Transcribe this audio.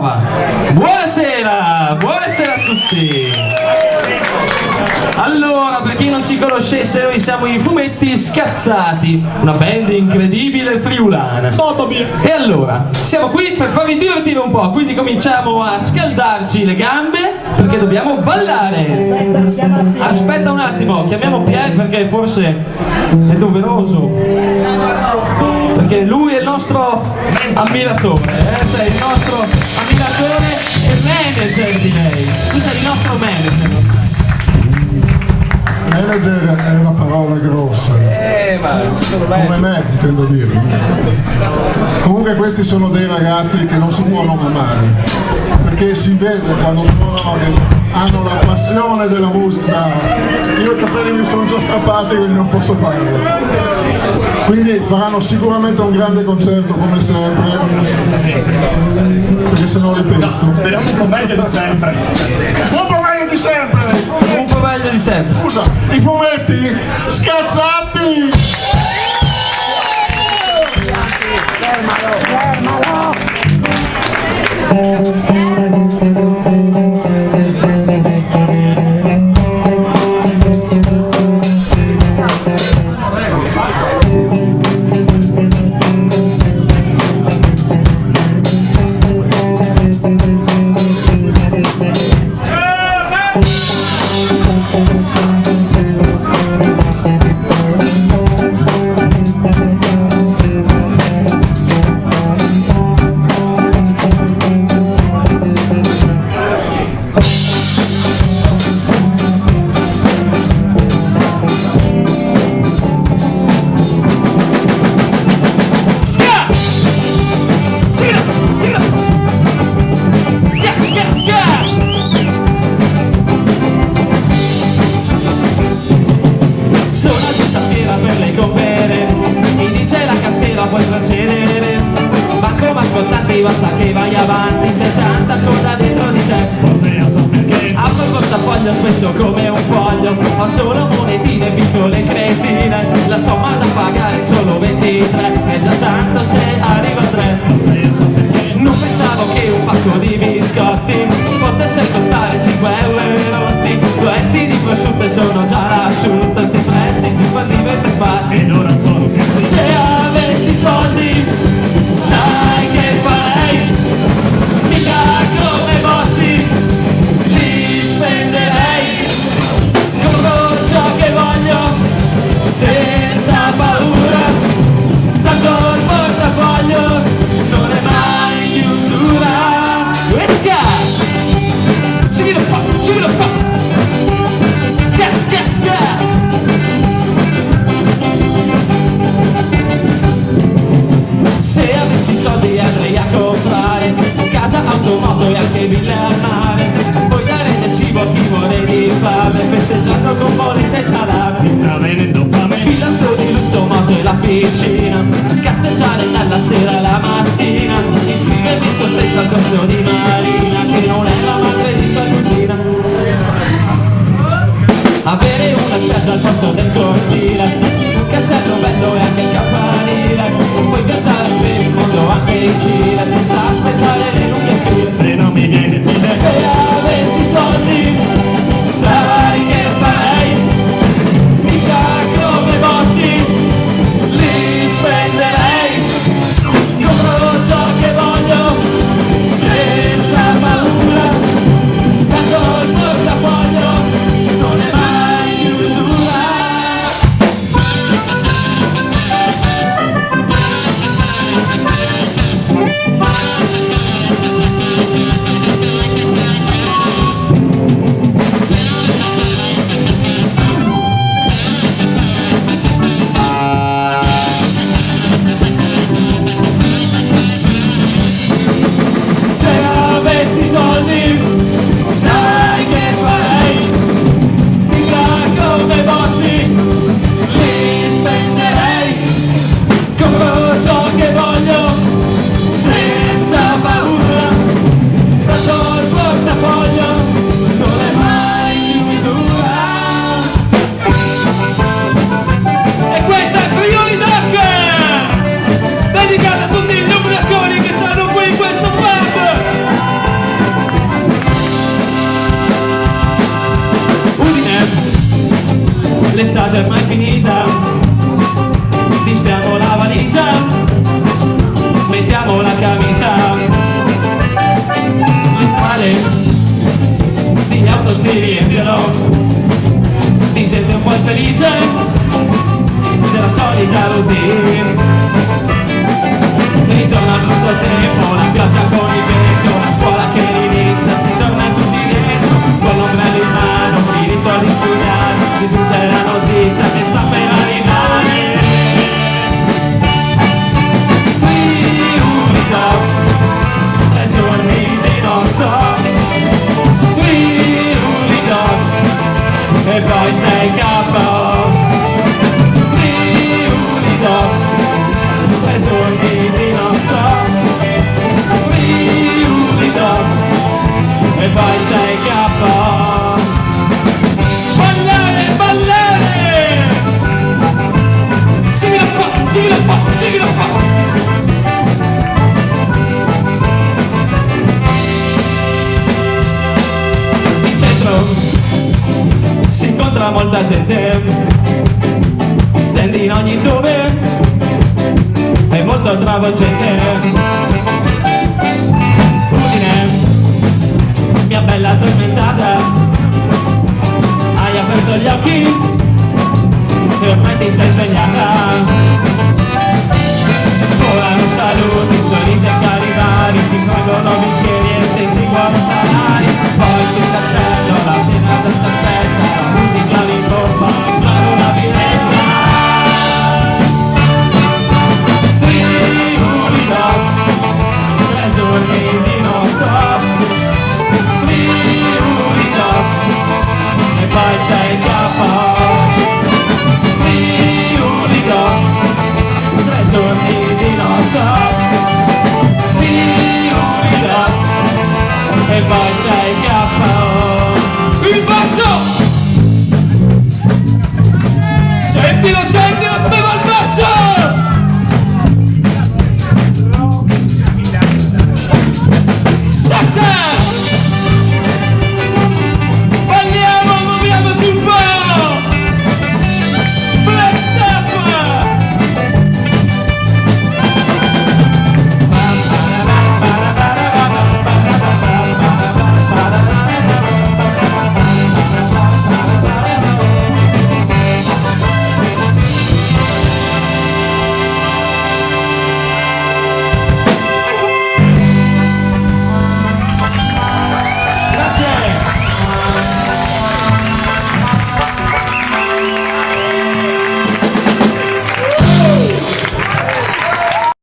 Buonasera, buonasera a tutti. Allora, per chi non ci conoscesse, noi siamo i Fumetti Scazzati, una band incredibile friulana. E allora, siamo qui per farvi divertire un po', quindi cominciamo a scaldarci le gambe perché dobbiamo ballare. Aspetta un attimo, chiamiamo Pier perché forse è doveroso, perché lui è il nostro ammiratore, cioè il nostro ammiratore e manager, direi. Tu sei il nostro manager. Manager è una parola grossa, come me intendo dire. Comunque questi sono dei ragazzi che non si può non amare, perché si vede quando suonano che hanno la passione della musica. Io i capelli mi sono già strappati, quindi non posso farlo. Quindi faranno sicuramente un grande concerto come sempre, perché se no li pesto. Speriamo un po' meglio di sempre. Un po' meglio di sempre! Un po' meglio di sempre. Scusa, i fumetti scazzati! Basta che vai avanti, c'è tanta cosa dentro di te. Forse io so perché apro il portafoglio spesso come un foglio, ho solo monetine piccole cretine, la somma da pagare è solo 23, è già tanto se arriva a 3. Forse io so perché Non pensavo che un pacco di biscotti potesse costare 5 euro rotti, 2 etti di prosciutto sono già l'asciutto, sti prezzi ci fanno diventare pazzi. ed ora sono più Se avessi soldi sai che farei, mica come Bossi li spenderei, compro ciò che voglio senza paura, tanto il portafoglio non è mai in chiusura. Esca! Seguilo qua, sca, sca, sca. Se avessi soldi andrei a comprare casa, automoto e anche ville al mare, poi dare del cibo a chi muore di fame, festeggiando con monete e salame. mi sta venendo fame. Pilastro di lusso, moto e la piscina, cazzeggiare dalla sera alla mattina, iscrivermi soltanto al corso di Marina, che non è la madre di sua cugina. Avere una spiaggia al posto del cortile, un castello bello e anche il campanile, puoi viaggiare per il mondo anche in Cile senza aspettare le lunghe file. Se non mi viene di te, Se avessi soldi sai che farei, mica come Bossi li spenderei, compro ciò che voglio senza l'estate è mai finita, dispiamo la valigia, mettiamo la camicia, le strade di auto si riempiono di gente un po' infelice della solita routine. Ritorna tutto il tempo, la pioggia con il vento, la scuola che inizia, si torna tutti dentro, con l'ombrello in mano, il rito di studiare, si giunge la notizia che sta per arrivare. Friuli Doc, le giorni dei nostri, Friuli Doc, e poi sei capo. Friuli Doc, le giorni dei nostri, Friuli Doc, e poi sei capo. Ballare, ballare! Sigla qua, sigla qua, sigla qua! In centro si incontra molta gente, stand in ogni dove, è molto travolgente.